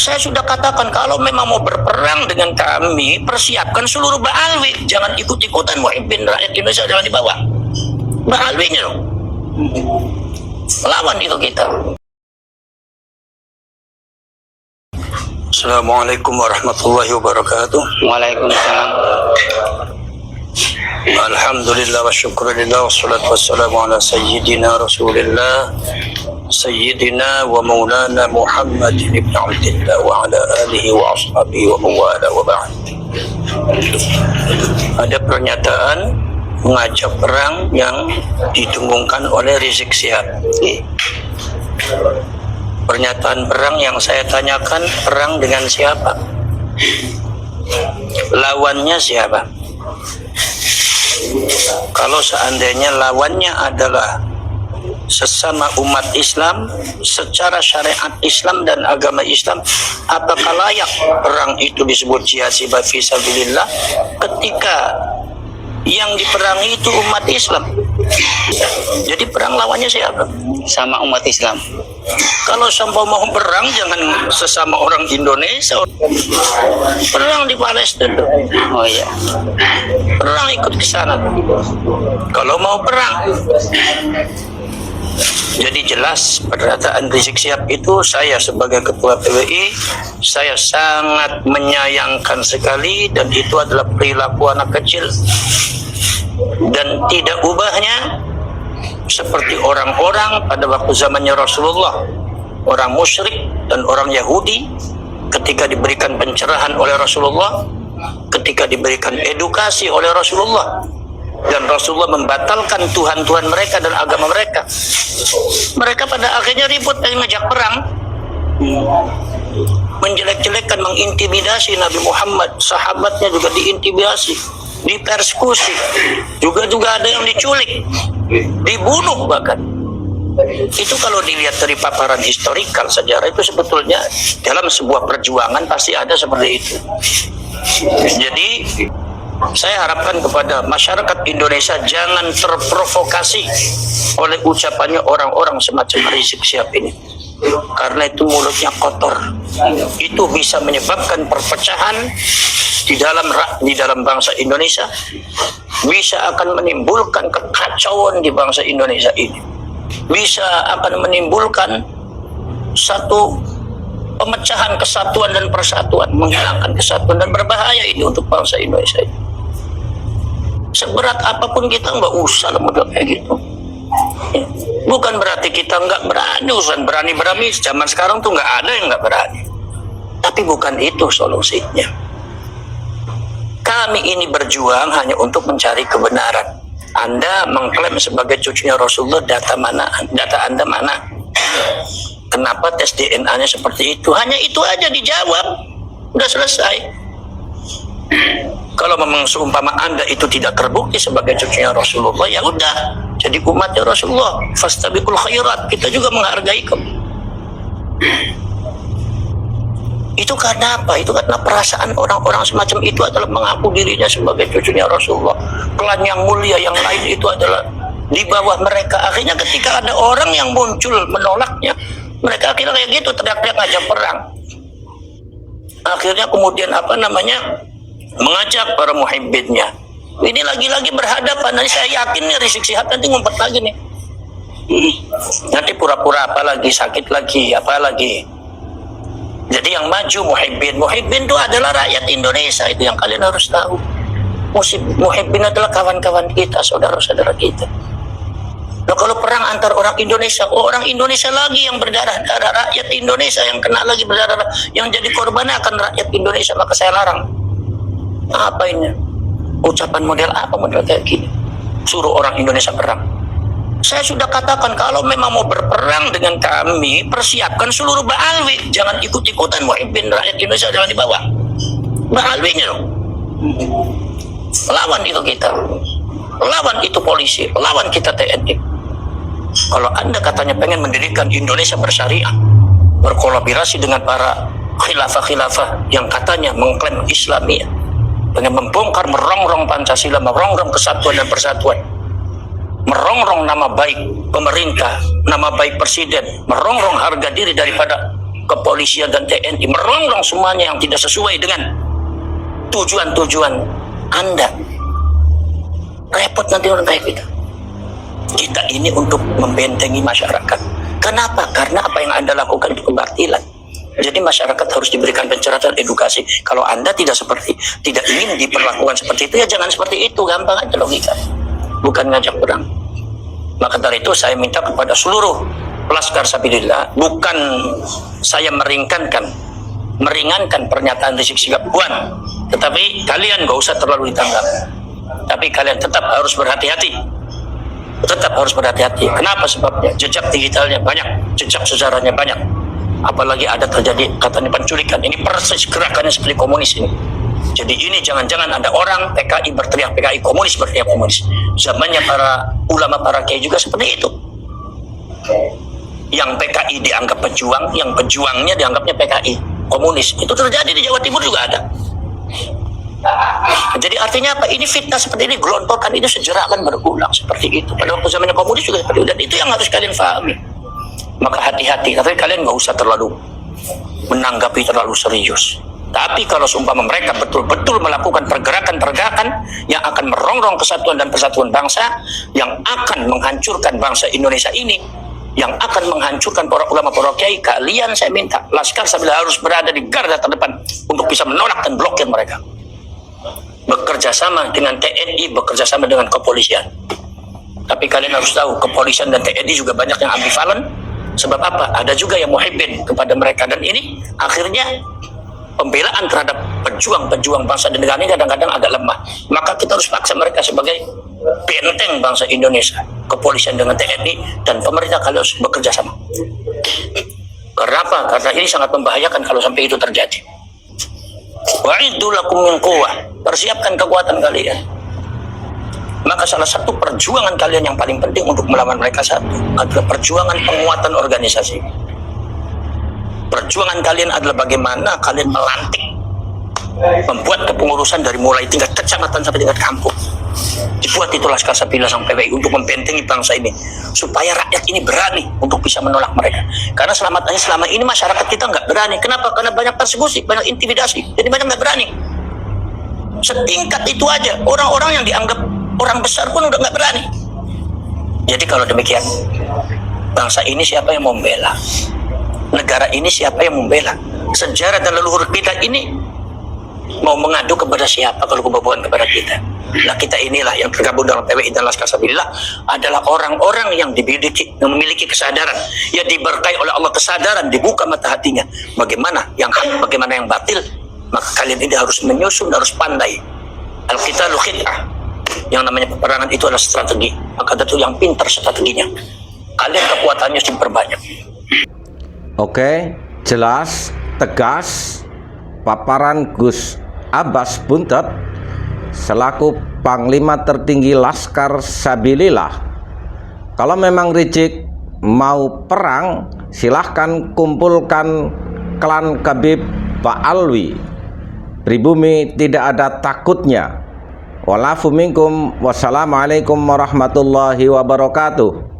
Saya sudah katakan kalau memang mau berperang dengan kami, persiapkan seluruh Ba'alwi. Jangan ikut-ikutan muhibbin rakyat Indonesia, jangan dibawa. Ba'alwinya dong. Lawan itu kita. Assalamualaikum warahmatullahi wabarakatuh. Waalaikumsalam. Alhamdulillah wa syukurillah wa salatu wassalamu ala sayyidina rasulillah sayyidina wa maulana Muhammad ibn Abdillah wa ala alihi wa ashabihi wa mawala wa ba'd. Ada pernyataan mengajak perang yang didengungkan oleh Rizik Syihab. Pernyataan perang yang saya tanyakan, perang dengan siapa? Lawannya siapa? Kalau seandainya lawannya adalah sesama umat Islam secara syariat Islam dan agama Islam, apakah layak perang itu disebut jihad fi sabilillah ketika yang diperangi itu umat Islam? Jadi perang lawannya siapa? Sama umat Islam. Kalau sampai mau perang jangan sesama orang Indonesia. Perang di Palestina. Oh iya. Perang ikut ke sana. Kalau mau perang. Jadi jelas pernyataan Rizik Syihab itu, saya sebagai ketua PWI, saya sangat menyayangkan sekali, dan itu adalah perilaku anak kecil dan tidak ubahnya seperti orang-orang pada waktu zamannya Rasulullah, orang musyrik dan orang Yahudi, ketika diberikan pencerahan oleh Rasulullah, ketika diberikan edukasi oleh Rasulullah, dan Rasulullah membatalkan Tuhan-Tuhan mereka dan agama mereka, mereka pada akhirnya ribut dan ngajak perang, menjelek-jelekkan, mengintimidasi Nabi Muhammad, sahabatnya juga diintimidasi, dipersekusi, juga ada yang diculik, dibunuh bahkan. Itu kalau dilihat dari paparan historikal sejarah, itu sebetulnya dalam sebuah perjuangan pasti ada seperti itu. Jadi saya harapkan kepada masyarakat Indonesia jangan terprovokasi oleh ucapannya orang-orang semacam Rizik Syihab ini, karena itu mulutnya kotor. Itu bisa menyebabkan perpecahan di dalam bangsa Indonesia, bisa akan menimbulkan kekacauan di bangsa Indonesia ini, bisa akan menimbulkan satu pemecahan kesatuan dan persatuan, menghilangkan kesatuan, dan berbahaya ini untuk bangsa Indonesia ini. Seberat apapun kita nggak usah model kayak gitu. Bukan berarti kita nggak berani, urusan berani-berani zaman sekarang tuh nggak ada yang nggak berani. Tapi bukan itu solusinya. Kami ini berjuang hanya untuk mencari kebenaran. Anda mengklaim sebagai cucunya Rasulullah, data Anda mana? Kenapa tes DNA-nya seperti itu? Hanya itu aja dijawab, udah selesai. Kalau memang seumpama Anda itu tidak terbukti sebagai cucunya Rasulullah, ya udah, jadi umatnya Rasulullah, fastabiqul khairat, kita juga menghargai kamu. Itu karena apa? Itu karena perasaan orang-orang semacam itu adalah mengaku dirinya sebagai cucunya Rasulullah. Klan yang mulia yang lain itu adalah di bawah mereka. Akhirnya ketika ada orang yang muncul menolaknya, mereka akhirnya kayak gitu, teriak-teriak ngajak perang. Akhirnya kemudian mengajak para muhibbinnya. Ini lagi-lagi berhadapan. Nanti saya yakin nih Rizik Syihab nanti ngumpet lagi nih. Nanti pura-pura apa lagi, sakit lagi, apa lagi. Jadi yang maju muhibbin itu adalah rakyat Indonesia, itu yang kalian harus tahu. Muhibbin adalah kawan-kawan kita, saudara-saudara kita. Nah, kalau perang antar orang Indonesia, orang Indonesia lagi yang berdarah-darah, rakyat Indonesia yang kena lagi berdarah, yang jadi korbannya akan rakyat Indonesia, maka saya larang. Apa ini? Ucapan model apa, model kayak gini? Suruh orang Indonesia perang. Saya sudah katakan kalau memang mau berperang dengan kami, persiapkan seluruh Ba'alwi. Jangan ikut-ikutan muhibbin rakyat Indonesia, jangan dibawa. Ba'alwinya dong. Lawan itu kita. Lawan itu polisi, lawan kita TNI. Kalau Anda katanya pengen mendirikan Indonesia bersyariah, berkolaborasi dengan para khilafah-khilafah yang katanya mengklaim Islamiyah, pengen membongkar, merongrong Pancasila, merongrong kesatuan dan persatuan, merongrong nama baik pemerintah, nama baik presiden, merongrong harga diri daripada kepolisian dan TNI merongrong semuanya yang tidak sesuai dengan tujuan-tujuan Anda. Repot nanti orang kayak kita. Kita ini untuk membentengi masyarakat. Kenapa? Karena apa yang Anda lakukan itu kebatilan. Jadi masyarakat harus diberikan pencerahan edukasi. Kalau Anda tidak ingin diperlakukan seperti itu, ya jangan seperti itu. Gampang aja logika. Bukan ngajak perang. Maka dari itu saya minta kepada seluruh Laskar Sabilillah, bukan saya meringankan pernyataan Rizik Syihab, tetapi kalian gak usah terlalu ditanggap. Tapi kalian tetap harus berhati-hati. Kenapa sebabnya? Jejak digitalnya banyak, jejak sejarahnya banyak. Apalagi ada terjadi katanya penculikan. Ini persis gerakannya seperti komunis ini. Jadi ini jangan-jangan ada orang PKI berteriak PKI, komunis berteriak komunis. Zamannya para ulama, para kiai juga seperti itu. Yang PKI dianggap pejuang, yang pejuangnya dianggapnya PKI komunis. Itu terjadi di Jawa Timur juga ada. Jadi artinya apa? Ini fitnah seperti ini, gelontorkan itu sejarah akan berulang seperti itu. Pada waktu zamannya komunis juga seperti itu. Dan itu yang harus kalian pahami. Maka hati-hati, tapi kalian nggak usah terlalu menanggapi terlalu serius. Tapi kalau seumpama mereka betul-betul melakukan pergerakan-pergerakan yang akan merongrong kesatuan dan persatuan bangsa, yang akan menghancurkan bangsa Indonesia ini, yang akan menghancurkan para ulama, para kiai, kalian saya minta, Laskar Sabilillah harus berada di garda terdepan untuk bisa menolak dan blokir mereka. Bekerja sama dengan TNI, bekerja sama dengan kepolisian. Tapi kalian harus tahu, kepolisian dan TNI juga banyak yang ambivalen. Sebab apa? Ada juga yang muhibbin kepada mereka, dan ini akhirnya pembelaan terhadap pejuang-pejuang bangsa dan negara ini kadang-kadang agak lemah. Maka kita harus paksa mereka sebagai benteng bangsa Indonesia. Kepolisian dengan TNI dan pemerintah kalian harus bekerja sama. Karena apa? Karena ini sangat membahayakan kalau sampai itu terjadi. Wa'iddu lakum min quwwah. Persiapkan kekuatan kalian. Maka salah satu perjuangan kalian yang paling penting untuk melawan mereka satu adalah perjuangan penguatan organisasi. Perjuangan kalian adalah bagaimana kalian melantik, membuat kepengurusan dari mulai tingkat kecamatan sampai tingkat kampung. Dibuat itu Laskar Sabilillah sampai PBI untuk membentengi bangsa ini, supaya rakyat ini berani untuk bisa menolak mereka. Karena selama ini masyarakat kita nggak berani. Kenapa? Karena banyak persekusi, banyak intimidasi, jadi banyak nggak berani. Setingkat itu aja, orang-orang yang dianggap orang besar pun udah nggak berani. Jadi kalau demikian, bangsa ini siapa yang membela? Negara ini siapa yang membela? Sejarah dan leluhur kita ini mau mengadu kepada siapa kalau kebobohan kepada kita? Nah, kita inilah yang tergabung dalam PWI dan Laskar Sabilillah adalah orang-orang yang memiliki kesadaran, ya diberkahi oleh Allah kesadaran, dibuka mata hatinya. Bagaimana yang hak, bagaimana yang batil? Maka kalian ini harus menyusun, harus pandai. Al-qitalu khid'ah. Yang namanya peperangan itu adalah strategi. Maka itu yang pintar strateginya. Kalian kekuatannya harus diperbanyak. Oke, jelas, tegas, paparan Gus Abbas Buntet selaku Panglima Tertinggi Laskar Sabilillah. Kalau memang Rizik mau perang, silahkan kumpulkan klan Khabib Pak Alwi. Pribumi tidak ada takutnya. Walafu minkum, wassalamualaikum warahmatullahi wabarakatuh.